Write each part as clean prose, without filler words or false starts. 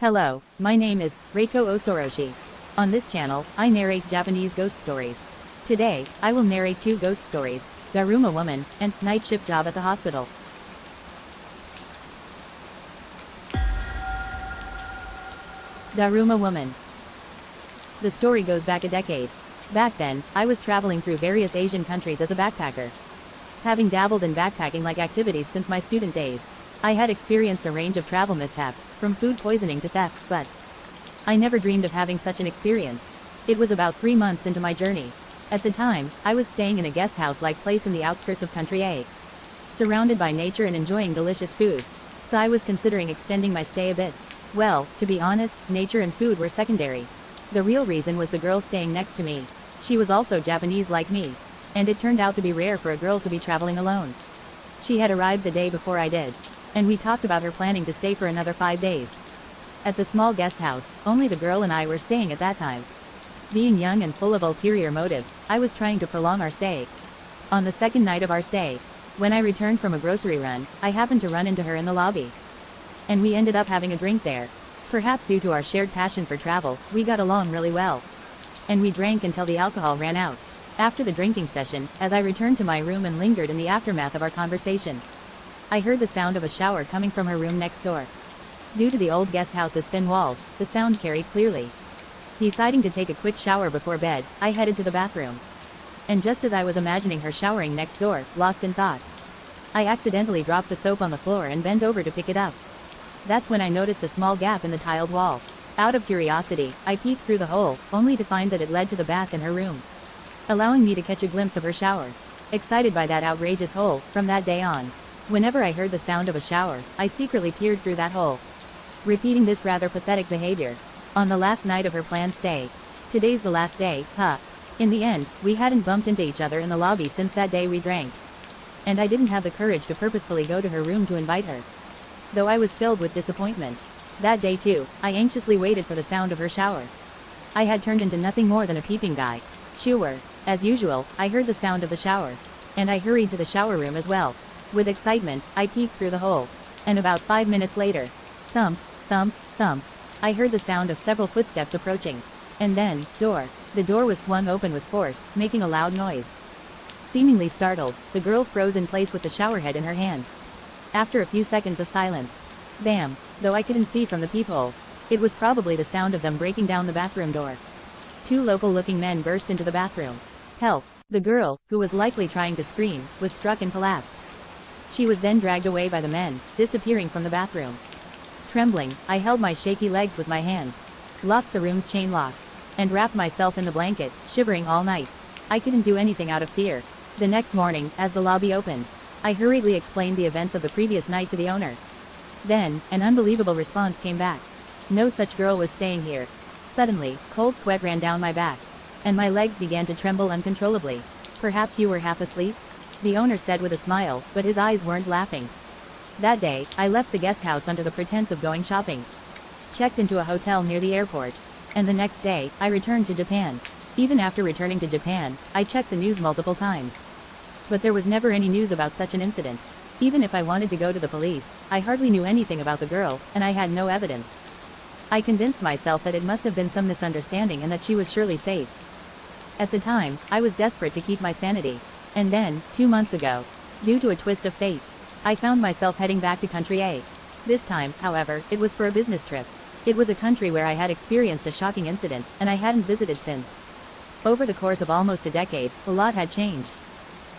Hello, my name is Reiko Osoroshi. On this channel, I narrate Japanese ghost stories. Today, I will narrate two ghost stories, Daruma Woman, and Night Shift Job at the Hospital. Daruma Woman. The story goes back a decade. Back then, I was traveling through various Asian countries as a backpacker. Having dabbled in backpacking-like activities since my student days, I had experienced a range of travel mishaps, from food poisoning to theft, but I never dreamed of having such an experience. It was about 3 months into my journey. At the time, I was staying in a guest house-like place in the outskirts of country A, surrounded by nature and enjoying delicious food. So I was considering extending my stay a bit. Well, to be honest, nature and food were secondary. The real reason was the girl staying next to me. She was also Japanese like me, and it turned out to be rare for a girl to be traveling alone. She had arrived the day before I did, and we talked about her planning to stay for another 5 days. At the small guest house, only the girl and I were staying at that time. Being young and full of ulterior motives, I was trying to prolong our stay. On the second night of our stay, when I returned from a grocery run, I happened to run into her in the lobby. And we ended up having a drink there. Perhaps due to our shared passion for travel, we got along really well. And we drank until the alcohol ran out. After the drinking session, as I returned to my room and lingered in the aftermath of our conversation, I heard the sound of a shower coming from her room next door. Due to the old guest house's thin walls, the sound carried clearly. Deciding to take a quick shower before bed, I headed to the bathroom. And just as I was imagining her showering next door, lost in thought, I accidentally dropped the soap on the floor and bent over to pick it up. That's when I noticed a small gap in the tiled wall. Out of curiosity, I peeked through the hole, only to find that it led to the bath in her room, allowing me to catch a glimpse of her shower. Excited by that outrageous hole, from that day on, whenever I heard the sound of a shower, I secretly peered through that hole, repeating this rather pathetic behavior. On the last night of her planned stay. Today's the last day, huh? In the end, we hadn't bumped into each other in the lobby since that day we drank. And I didn't have the courage to purposefully go to her room to invite her, though I was filled with disappointment. That day too, I anxiously waited for the sound of her shower. I had turned into nothing more than a peeping guy. Sure, as usual, I heard the sound of the shower, and I hurried to the shower room as well. With excitement, I peeked through the hole, and about 5 minutes later, thump, thump, thump, I heard the sound of several footsteps approaching. And then, the door was swung open with force, making a loud noise. Seemingly startled, the girl froze in place with the shower head in her hand. After a few seconds of silence, bam, though I couldn't see from the peephole, it was probably the sound of them breaking down the bathroom door. 2 local-looking men burst into the bathroom. Help! The girl, who was likely trying to scream, was struck and collapsed. She was then dragged away by the men, disappearing from the bathroom. Trembling, I held my shaky legs with my hands, locked the room's chain lock, and wrapped myself in the blanket, shivering all night. I couldn't do anything out of fear. The next morning, as the lobby opened, I hurriedly explained the events of the previous night to the owner. Then, an unbelievable response came back. No such girl was staying here. Suddenly, cold sweat ran down my back, and my legs began to tremble uncontrollably. Perhaps you were half asleep? The owner said with a smile, but his eyes weren't laughing. That day, I left the guest house under the pretense of going shopping, checked into a hotel near the airport, and the next day, I returned to Japan. Even after returning to Japan, I checked the news multiple times, but there was never any news about such an incident. Even if I wanted to go to the police, I hardly knew anything about the girl, and I had no evidence. I convinced myself that it must have been some misunderstanding and that she was surely safe. At the time, I was desperate to keep my sanity. And then, 2 months ago, due to a twist of fate, I found myself heading back to country A. This time, however, it was for a business trip. It was a country where I had experienced a shocking incident, and I hadn't visited since. Over the course of almost a decade, a lot had changed.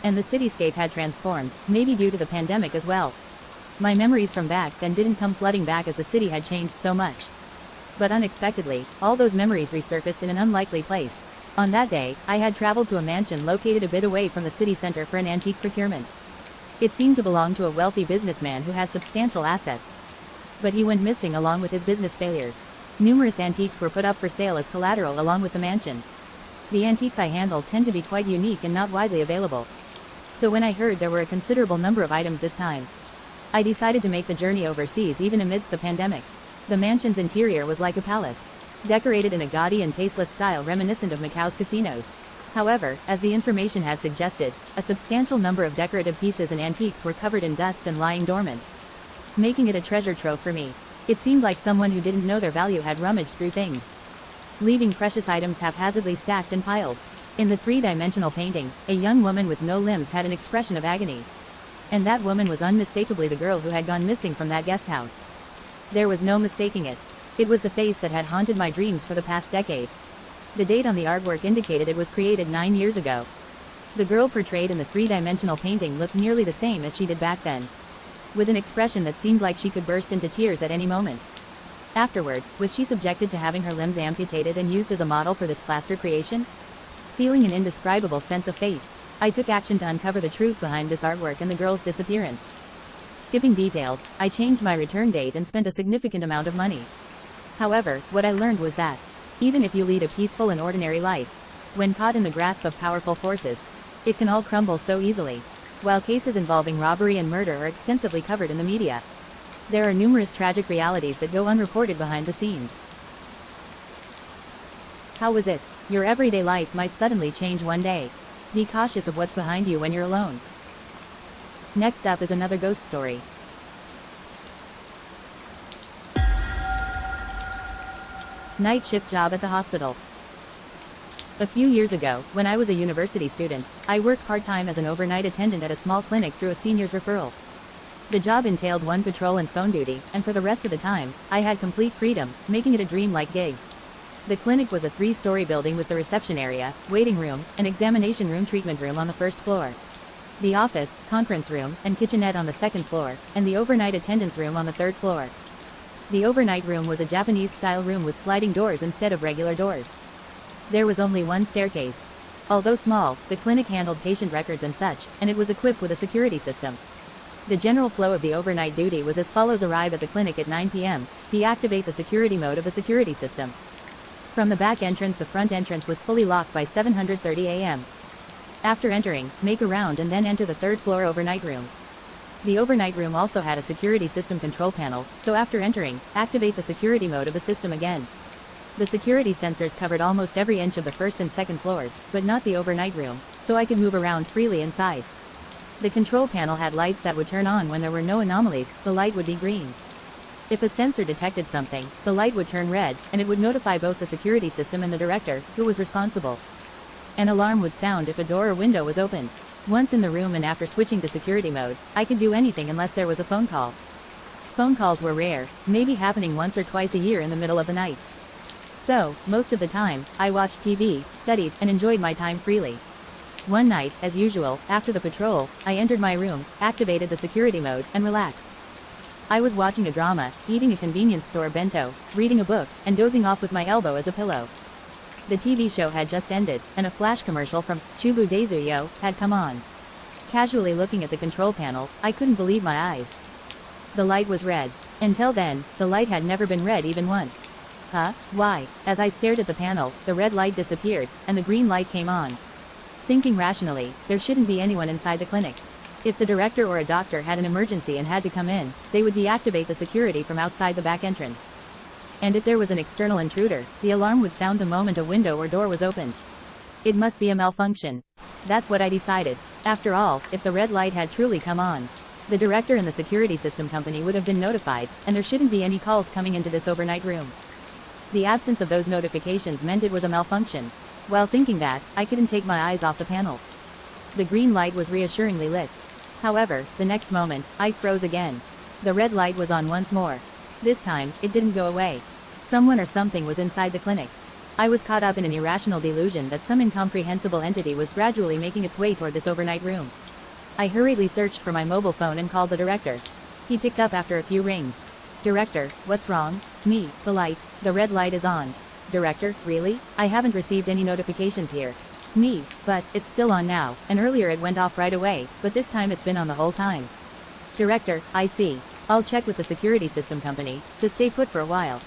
And the cityscape had transformed, maybe due to the pandemic as well. My memories from back then didn't come flooding back as the city had changed so much. But unexpectedly, all those memories resurfaced in an unlikely place. On that day, I had traveled to a mansion located a bit away from the city center for an antique procurement. It seemed to belong to a wealthy businessman who had substantial assets. But he went missing along with his business failures. Numerous antiques were put up for sale as collateral along with the mansion. The antiques I handle tend to be quite unique and not widely available. So when I heard there were a considerable number of items this time, I decided to make the journey overseas even amidst the pandemic. The mansion's interior was like a palace, decorated in a gaudy and tasteless style reminiscent of Macau's casinos. However, as the information had suggested, a substantial number of decorative pieces and antiques were covered in dust and lying dormant, making it a treasure trove for me. It seemed like someone who didn't know their value had rummaged through things, leaving precious items haphazardly stacked and piled. In the three-dimensional painting, a young woman with no limbs had an expression of agony. And that woman was unmistakably the girl who had gone missing from that guest house. There was no mistaking it. It was the face that had haunted my dreams for the past decade. The date on the artwork indicated it was created 9 years ago. The girl portrayed in the three-dimensional painting looked nearly the same as she did back then, with an expression that seemed like she could burst into tears at any moment. Afterward, was she subjected to having her limbs amputated and used as a model for this plaster creation? Feeling an indescribable sense of fate, I took action to uncover the truth behind this artwork and the girl's disappearance. Skipping details, I changed my return date and spent a significant amount of money. However, what I learned was that, even if you lead a peaceful and ordinary life, when caught in the grasp of powerful forces, it can all crumble so easily. While cases involving robbery and murder are extensively covered in the media, there are numerous tragic realities that go unreported behind the scenes. How was it? Your everyday life might suddenly change one day. Be cautious of what's behind you when you're alone. Next up is another ghost story. Night shift job at the hospital. A few years ago, when I was a university student, I worked part-time as an overnight attendant at a small clinic through a senior's referral. The job entailed one patrol and phone duty, and for the rest of the time, I had complete freedom, making it a dream-like gig. The clinic was a 3-story building with the reception area, waiting room, and examination room treatment room on the first floor. The office, conference room, and kitchenette on the second floor, and the overnight attendance room on the third floor. The overnight room was a Japanese-style room with sliding doors instead of regular doors. There was only one staircase. Although small, the clinic handled patient records and such, and it was equipped with a security system. The general flow of the overnight duty was as follows: arrive at the clinic at 9 p.m., deactivate the security mode of the security system. From the back entrance, the front entrance was fully locked by 7:30 a.m. After entering, make a round and then enter the third floor overnight room. The overnight room also had a security system control panel, so after entering, activate the security mode of the system again. The security sensors covered almost every inch of the first and second floors, but not the overnight room, so I could move around freely inside. The control panel had lights that would turn on when there were no anomalies. The light would be green. If a sensor detected something, the light would turn red, and it would notify both the security system and the director, who was responsible. An alarm would sound if a door or window was opened. Once in the room and after switching to security mode, I could do anything unless there was a phone call. Phone calls were rare, maybe happening once or twice a year in the middle of the night. So, most of the time, I watched TV, studied, and enjoyed my time freely. One night, as usual, after the patrol, I entered my room, activated the security mode, and relaxed. I was watching a drama, eating a convenience store bento, reading a book, and dozing off with my elbow as a pillow. The TV show had just ended, and a flash commercial from Chubu Deizuyo had come on. Casually looking at the control panel, I couldn't believe my eyes. The light was red. Until then, the light had never been red even once. Huh? Why? As I stared at the panel, the red light disappeared, and the green light came on. Thinking rationally, there shouldn't be anyone inside the clinic. If the director or a doctor had an emergency and had to come in, they would deactivate the security from outside the back entrance. And if there was an external intruder, the alarm would sound the moment a window or door was opened. It must be a malfunction. That's what I decided. After all, if the red light had truly come on, the director and the security system company would have been notified, and there shouldn't be any calls coming into this overnight room. The absence of those notifications meant it was a malfunction. While thinking that, I couldn't take my eyes off the panel. The green light was reassuringly lit. However, the next moment, I froze again. The red light was on once more. This time, it didn't go away. Someone or something was inside the clinic. I was caught up in an irrational delusion that some incomprehensible entity was gradually making its way toward this overnight room. I hurriedly searched for my mobile phone and called the director. He picked up after a few rings. Director, what's wrong? Me, the light, the red light is on. Director, really? I haven't received any notifications here. Me, but, it's still on now, and earlier it went off right away, but this time it's been on the whole time. Director, I see. I'll check with the security system company, so stay put for a while.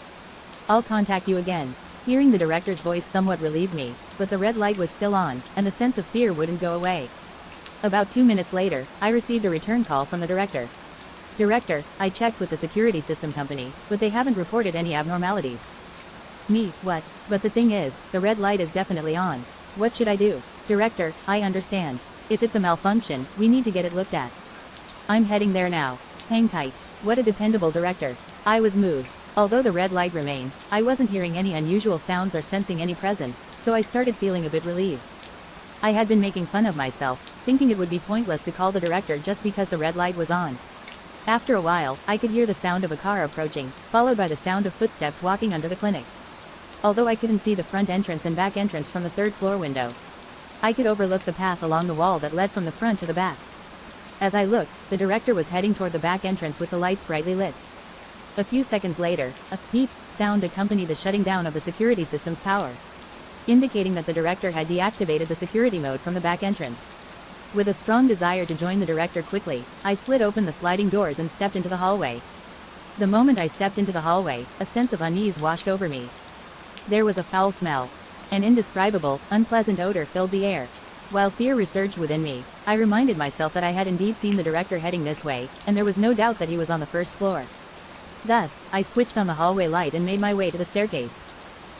I'll contact you again. Hearing the director's voice somewhat relieved me, but the red light was still on, and the sense of fear wouldn't go away. About 2 minutes later, I received a return call from the director. Director, I checked with the security system company, but they haven't reported any abnormalities. Me, what? But the thing is, the red light is definitely on. What should I do? Director, I understand. If it's a malfunction, we need to get it looked at. I'm heading there now. Hang tight. What a dependable director. I was moved. Although the red light remained, I wasn't hearing any unusual sounds or sensing any presence, so I started feeling a bit relieved. I had been making fun of myself, thinking it would be pointless to call the director just because the red light was on. After a while, I could hear the sound of a car approaching, followed by the sound of footsteps walking under the clinic. Although I couldn't see the front entrance and back entrance from the third floor window, I could overlook the path along the wall that led from the front to the back. As I looked, the director was heading toward the back entrance with the lights brightly lit. A few seconds later, a beep sound accompanied the shutting down of the security system's power, indicating that the director had deactivated the security mode from the back entrance. With a strong desire to join the director quickly, I slid open the sliding doors and stepped into the hallway. The moment I stepped into the hallway, a sense of unease washed over me. There was a foul smell. An indescribable, unpleasant odor filled the air. While fear resurged within me, I reminded myself that I had indeed seen the director heading this way, and there was no doubt that he was on the first floor. Thus, I switched on the hallway light and made my way to the staircase.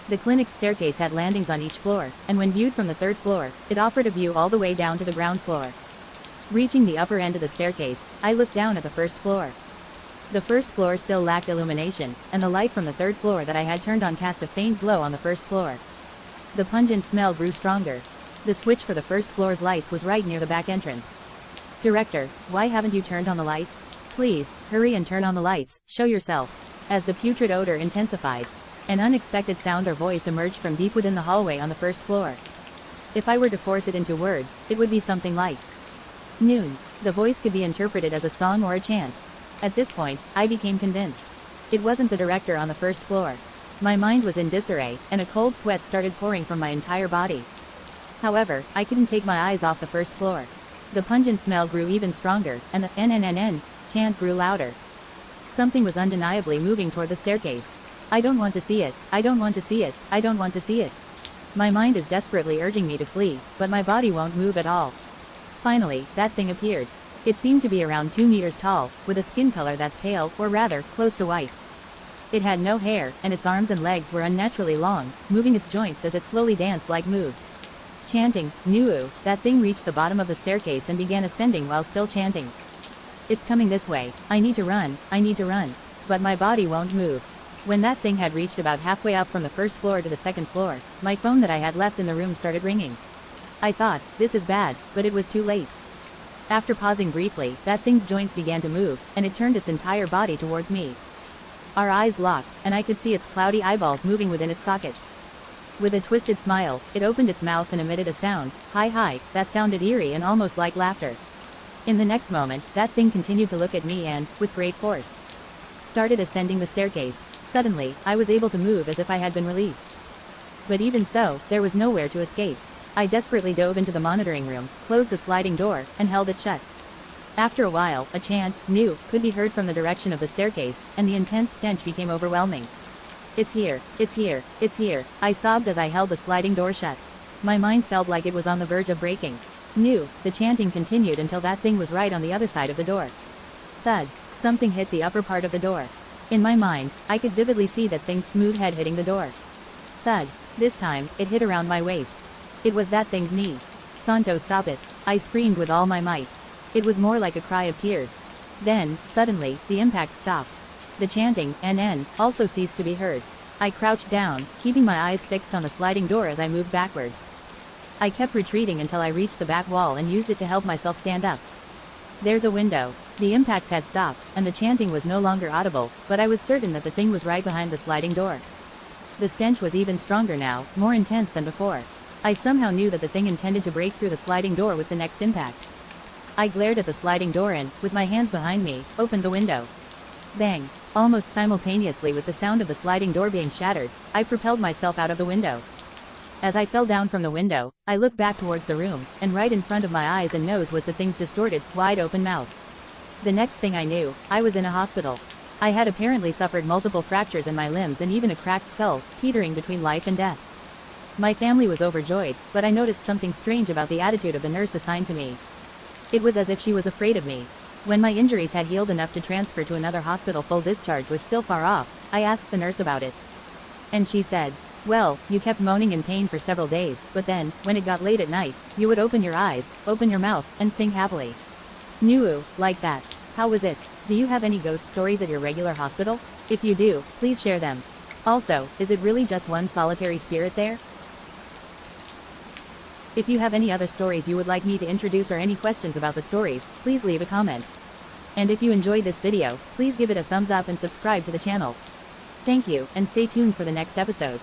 The clinic's staircase had landings on each floor, and when viewed from the third floor, it offered a view all the way down to the ground floor. Reaching the upper end of the staircase, I looked down at the first floor. The first floor still lacked illumination, and the light from the third floor that I had turned on cast a faint glow on the first floor. The pungent smell grew stronger. The switch for the first floor's lights was right near the back entrance. Director, why haven't you turned on the lights? Please, hurry and turn on the lights, show yourself. As the putrid odor intensified, an unexpected sound or voice emerged from deep within the hallway on the first floor. If I were to force it into words, it would be something like noon. The voice could be interpreted as a song or a chant. At this point, I became convinced. It wasn't the director on the first floor. My mind was in disarray, and a cold sweat started pouring from my entire body. However, I couldn't take my eyes off the first floor. The pungent smell grew even stronger, and the NNNN chant grew louder. Something was undeniably moving toward the staircase. I don't want to see it, I don't want to see it, I don't want to see it. My mind is desperately urging me to flee, but my body won't move at all. Finally, that thing appeared. It seemed to be around 2 meters tall, with a skin color that's pale, or rather, close to white. It had no hair, and its arms and legs were unnaturally long, moving its joints as it slowly danced like moved. Chanting, "Nuu," that thing reached the bottom of the staircase and began ascending while still chanting. It's coming this way, I need to run, I need to run. But my body won't move. When that thing had reached about halfway up from the first floor to the second floor, my phone that I had left in the room started ringing. I thought, this is bad, but it was too late. After pausing briefly, that thing's joints began to move, and it turned its entire body towards me. Our eyes locked, and I could see its cloudy eyeballs moving within its sockets. With a twisted smile, it opened its mouth and emitted a sound, hi, that sounded eerie and almost like laughter. In the next moment, that thing continued to look at me and, with great force, started ascending the staircase. Suddenly, I was able to move as if I had been released. But even so, there was nowhere to escape. I desperately dove into the monitoring room, closed the sliding door, and held it shut. After a while, a chant, "Nu," could be heard from the direction of the staircase, and the intense stench became overwhelming. It's here, it's here, it's here, I sobbed as I held the sliding door shut. My mind felt like it was on the verge of breaking. Nu, the chanting continued until that thing was right on the other side of the door. Thud, something hit the upper part of the door. In my mind, I could vividly see that thing's smooth head hitting the door. Thud, this time, it hit around my waist. It was that thing's knee. Santo, stop it, I screamed with all my might. It was more like a cry of tears. Then, suddenly, the impact stopped. The chanting, NN, also ceased to be heard. I crouched down, keeping my eyes fixed on the sliding door as I moved backwards. I kept retreating until I reached the back wall and used it to help myself stand up. There's a window. The impacts had stopped, and the chanting was no longer audible, but I was certain that the thing was right behind the sliding door. The stench was even stronger now, more intense than before. I somehow knew that the thing intended to break through the sliding door with the next impact. I glared at the sliding door and, with my hands behind me, opened the window. Bang! Almost simultaneously with the sound of the sliding door being shattered, I propelled myself out of the window. As I fell down from the window, I looked back towards the room, and right in front of my eyes and nose was the thing's distorted, wide-open mouth. The next thing I knew, I was in a hospital. I had apparently suffered multiple fractures in my limbs and even a cracked skull, teetering between life and death. My family was overjoyed, but I noticed something strange about the attitude of the nurse assigned to me. It was as if she was afraid of me. When my injuries had healed enough to transfer to another hospital, full discharge was still far off, I asked the nurse about it. And she said, well, you kept moaning in pain for several days, but then, when it got late at night, you would open your eyes, open your mouth, and sing happily. Nuu, like that. How was it? Do you have any ghost stories at your regular hospital? If you do, please share them. Also, is it really just one solitary spirit there? If you have any other stories you would like me to introduce or any questions about the stories, please leave a comment. And if you enjoyed this video, please give it a thumbs up and subscribe to the channel. Thank you, and stay tuned for the next episode.